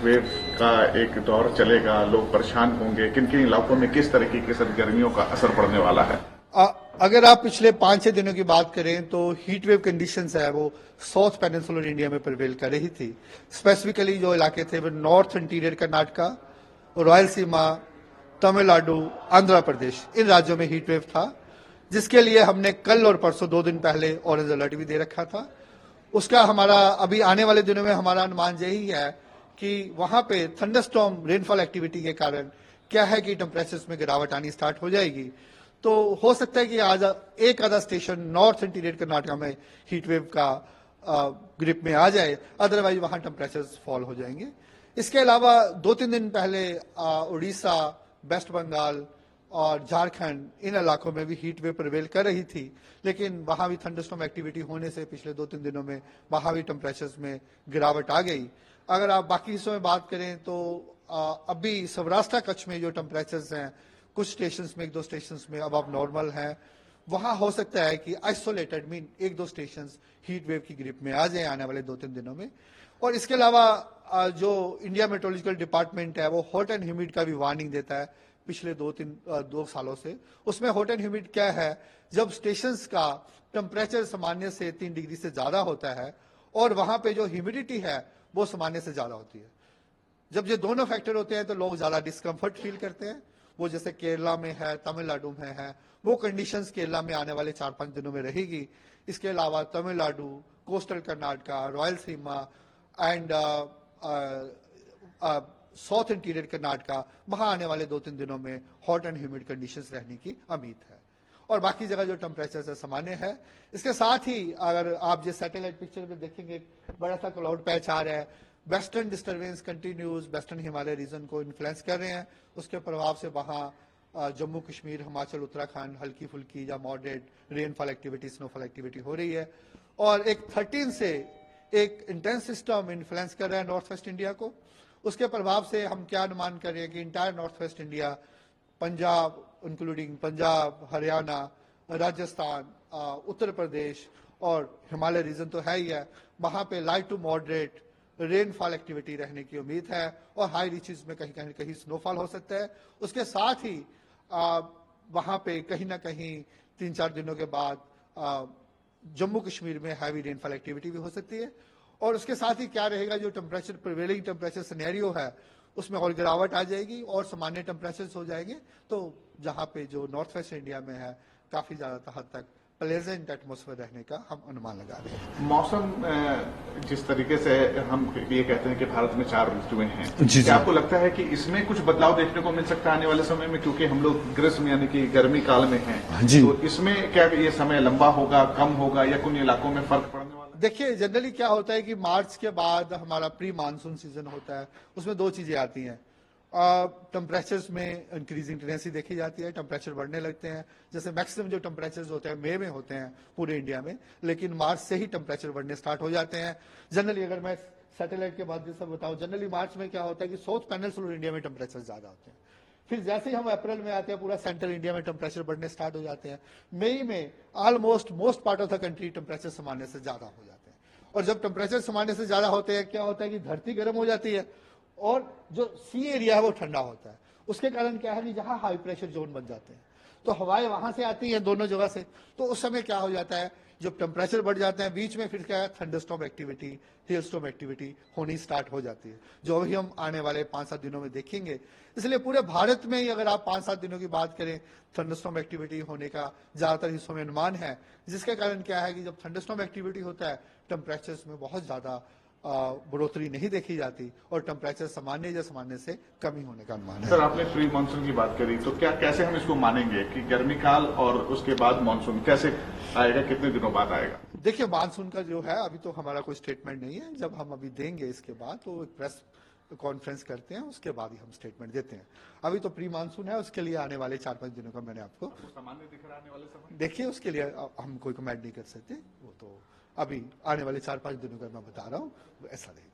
Wave का एक दौर चलेगा, लोग परेशान होंगे, किन किन इलाकों में किस तरीके की गर्मियों का असर पड़ने वाला है? अगर आप पिछले 5-6 दिनों की बात करें तो हीट वेव कंडीशंस है वो साउथ पेनिनसुलर इंडिया में प्रिवेल कर रही थी। स्पेसिफिकली जो इलाके थे वो नॉर्थ इंटीरियर कर्नाटका, रायलसीमा, तमिलनाडु, आंध्र प्रदेश, इन राज्यों में हीट वेव था, जिसके लिए हमने कल और परसों 2 दिन पहले ऑरेंज अलर्ट भी दे रखा था। उसका हमारा अभी आने वाले दिनों में हमारा अनुमान यही है कि वहां पे थंडरस्टॉर्म रेनफॉल एक्टिविटी के कारण क्या है कि टेम्परेचर्स में गिरावट आनी स्टार्ट हो जाएगी। तो हो सकता है कि आज एक आधा स्टेशन नॉर्थ इंटीरियर कर्नाटका में हीट वेव का ग्रिप में आ जाए, अदरवाइज वहां टेम्परेचर्स फॉल हो जाएंगे। इसके अलावा 2-3 दिन पहले उड़ीसा, वेस्ट बंगाल और झारखंड, इन इलाकों में भी हीट वेव प्रिवेल कर रही थी, लेकिन वहां भी थंडरस्टॉर्म एक्टिविटी होने से पिछले 2-3 दिनों में वहां भी टेम्परेचर्स में गिरावट आ गई। अगर आप बाकी हिस्सों में बात करें तो अभी सौराष्ट्र कच्छ में जो टेम्परेचर्स हैं कुछ स्टेशंस में, 1-2 स्टेशंस में अब नॉर्मल हैं। वहां हो सकता है कि isolated mean 1-2 stations heat wave की ग्रिप में आ जाए आने वाले 2-3 दिनों में। और इसके अलावा जो इंडिया मेट्रोलॉजिकल डिपार्टमेंट है वो हॉट एंड ह्यूमिड का भी वार्निंग देता है पिछले 2 सालों से। उसमें हॉट एंड ह्यूमिड क्या है, जब स्टेशंस का टेम्परेचर सामान्य से 3 डिग्री से ज्यादा होता है और वहां पे जो ह्यूमिडिटी है वो सामान्य से ज्यादा होती है। जब ये दोनों फैक्टर होते हैं तो लोग ज्यादा डिस्कम्फर्ट फील करते हैं। वो जैसे केरला में है, तमिलनाडु में है, वो कंडीशंस केरला में आने वाले 4-5 दिनों में रहेगी। इसके अलावा Tamil Nadu, coastal Karnataka, Rayalaseema and south interior Karnataka, वहां आने वाले 2-3 दिनों में हॉट एंड ह्यूमिड कंडीशंस रहने की उम्मीद है। और बाकी जगह जो टेम्परेचर है सामान्य है। इसके साथ ही अगर आप जो सैटेलाइट पिक्चर में देखेंगे, बड़ा सा क्लाउड पैच आ रहा है। Western disturbance continues western Himalaya region को इन्फ्लुएंस कर रहे हैं। उसके प्रभाव से वहां जम्मू कश्मीर, हिमाचल, उत्तराखंड हल्की फुल्की या moderate rainfall activity, snowfall activity हो रही है। और एक 13 से एक इंटेंस सिस्टम इन्फ्लुएंस कर रहा है नॉर्थ वेस्ट इंडिया को। उसके प्रभाव से हम क्या अनुमान कर रहे हैं कि entire north west India, Punjab including Punjab, Haryana, Rajasthan, Uttar Pradesh और हिमालय रीजन तो है ही है, वहां पे light to moderate rainfall activity रहने की उम्मीद है और हाई रीचेस में कहीं कहीं स्नोफॉल हो सकता है। उसके साथ ही वहां पे कहीं ना कहीं 3-4 दिनों के बाद जम्मू कश्मीर में हैवी रेनफॉल एक्टिविटी भी हो सकती है। और उसके साथ ही क्या रहेगा, जो टेम्परेचर प्रिवेलिंग टेम्परेचर सिनेरियो है उसमें और गिरावट आ जाएगी और सामान्य टेम्परेचर हो जाएंगे। तो जहां पे जो नॉर्थ वेस्ट इंडिया में है काफी ज्यादा हद तक प्लेजेंट एटमॉस्फेयर रहने का हम अनुमान लगा रहे हैं। मौसम जिस तरीके से हम ये कहते हैं कि भारत में 4 ऋतुएं हैं, क्या आपको लगता है कि इसमें कुछ बदलाव देखने को मिल सकता है आने वाले समय में, क्योंकि हम लोग ग्रीष्म यानी कि गर्मी काल में हैं? तो इसमें क्या ये समय लंबा होगा, कम होगा या कुछ इलाकों में फर्क पड़ने वाला? देखिए, जनरली क्या होता है कि मार्च के बाद हमारा प्री मानसून सीजन होता है। उसमें 2 चीजें आती हैं। टेम्परेचर्स में इंक्रीजिंग टेंडेंसी देखी जाती है, टेम्परेचर बढ़ने लगते हैं। जैसे मैक्सिमम जो टेम्परेचर्स होते हैं मई में होते हैं पूरे इंडिया में, लेकिन मार्च से ही टेम्परेचर बढ़ने स्टार्ट हो जाते हैं। जनरली अगर मैं सैटेलाइट के माध्यम से बताऊं, जनरली मार्च में क्या होता है कि साउथ पेनिनसुलर इंडिया में टेम्परेचर ज्यादा होते हैं। फिर जैसे ही हम अप्रैल में आते हैं पूरा सेंट्रल इंडिया में टेम्परेचर बढ़ने स्टार्ट हो जाते हैं। मई में almost most part of the country temperature सामान्य से ज्यादा हो जाते हैं। और जब टेम्परेचर सामान्य से ज्यादा होते हैं क्या होता है कि धरती गर्म हो जाती है और जो सी एरिया है वो ठंडा होता है। उसके कारण क्या है कि जहां हाई प्रेशर जोन बन जाते हैं तो हवाएं वहां से आती हैं दोनों जगह से। तो उस समय क्या हो जाता है, जब टेम्परेचर बढ़ जाते हैं बीच में फिर क्या है, थंडरस्टॉर्म एक्टिविटी, हेलस्टॉर्म एक्टिविटी होनी स्टार्ट हो जाती है, जो अभी हम आने वाले 5-7 दिनों में देखेंगे। इसलिए पूरे भारत में ही अगर आप 5-7 दिनों की बात करें, थंडरस्टॉर्म एक्टिविटी होने का ज्यादातर हिस्सों में अनुमान है। जिसके कारण क्या है कि जब थंडरस्टॉर्म एक्टिविटी होता है टेम्परेचर्स में बहुत ज्यादा बढ़ोतरी नहीं देखी जाती और टेम्परेचर सामान्य से कमी होने का अनुमान है। सर, आपने प्री मानसून की बात करी, तो क्या कैसे हम इसको मानेंगे कि गर्मी काल और उसके बाद मानसून कैसे आएगा, कितने दिनों बाद आएगा? देखिए, मानसून का जो है अभी तो हमारा कोई स्टेटमेंट नहीं है। जब हम अभी देंगे इसके बाद तो एक प्रेस कॉन्फ्रेंस करते हैं, उसके बाद ही हम स्टेटमेंट देते हैं। अभी तो प्री मानसून है, उसके लिए आने वाले 4-5 दिनों का मैंने आपको सामान्य दिख रहा आने वाले समय। देखिए, उसके लिए हम कोई कमेंट नहीं कर सकते। वो तो अभी आने वाले 4-5 दिनों का मैं बता रहा हूँ, ऐसा रहेगा।